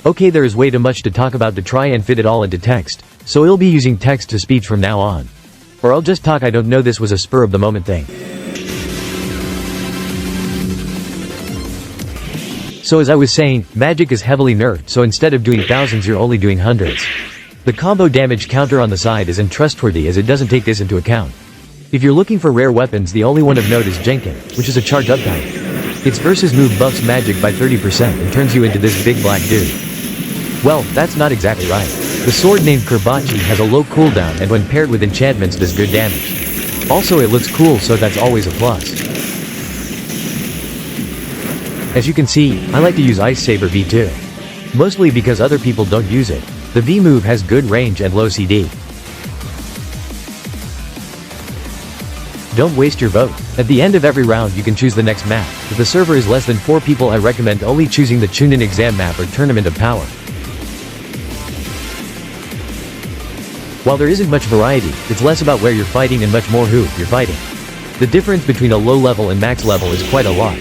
Okay, there is way too much to talk about to try and fit it all into text, so I'll be using text to speech from now on. Or I'll just talk. I don't know, this was a spur of the moment thing. So as I was saying, magic is heavily nerfed, so instead of doing thousands you're only doing hundreds. The combo damage counter on the side is untrustworthy as it doesn't take this into account. If you're looking for rare weapons, the only one of note is Jenkin, which is a charge up type. Its versus move buffs magic by 30% and turns you into this big black dude. Well, that's not exactly right. The sword named Kirbachi has a low cooldown and when paired with enchantments does good damage. Also it looks cool, so that's always a plus. As you can see, I like to use Ice Saber V2. Mostly because other people don't use it. The V move has good range and low CD. Don't waste your vote. At the end of every round you can choose the next map. If the server is less than 4 people, I recommend only choosing the Chunin exam map or Tournament of Power. While there isn't much variety, it's less about where you're fighting and much more who you're fighting. The difference between a low level and max level is quite a lot.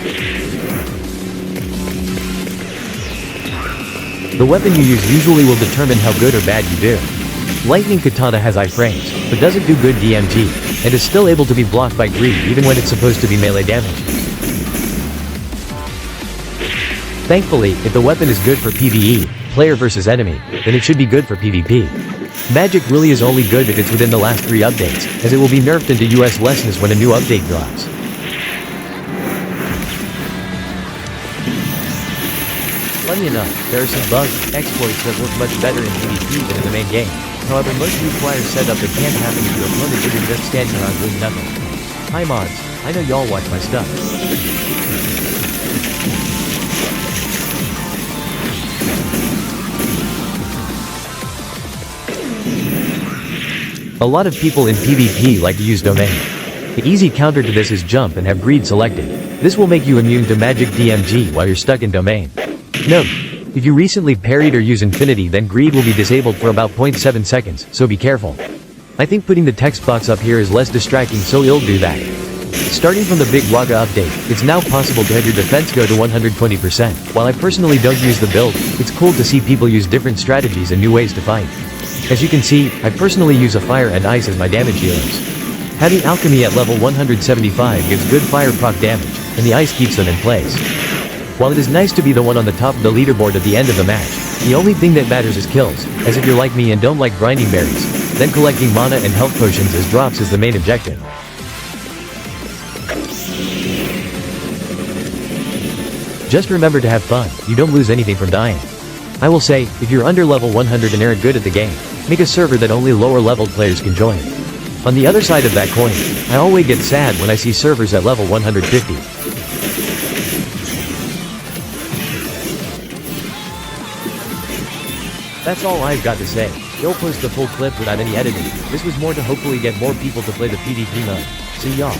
The weapon you use usually will determine how good or bad you do. Lightning Katana has iframes, but doesn't do good DMG, and is still able to be blocked by Greed even when it's supposed to be melee damage. Thankfully, if the weapon is good for PvE, player versus enemy, then it should be good for PvP. Magic really is only good if it's within the last 3 updates, as it will be nerfed into uselessness when a new update drops. Funny enough, there are some bugs, exploits that work much better in PvP than in the main game. However, most require setup that can't happen if your opponent isn't just standing around doing nothing. Hi mods, I know y'all watch my stuff. A lot of people in PvP like to use Domain. The easy counter to this is jump and have Greed selected. This will make you immune to magic DMG while you're stuck in Domain. Note: if you recently parried or use Infinity, then Greed will be disabled for about 0.7 seconds, so be careful. I think putting the text box up here is less distracting, so I'll do that. Starting from the Big Waga update, it's now possible to have your defense go to 120%. While I personally don't use the build, it's cool to see people use different strategies and new ways to fight. As you can see, I personally use a fire and ice as my damage healers. Having alchemy at level 175 gives good fire proc damage, and the ice keeps them in place. While it is nice to be the one on the top of the leaderboard at the end of the match, the only thing that matters is kills, as if you're like me and don't like grinding berries, then collecting mana and health potions as drops is the main objective. Just remember to have fun, you don't lose anything from dying. I will say, if you're under level 100 and aren't good at the game, make a server that only lower leveled players can join. On the other side of that coin, I always get sad when I see servers at level 150. That's all I've got to say. You'll post the full clip without any editing. This was more to hopefully get more people to play the PvP mode. See y'all.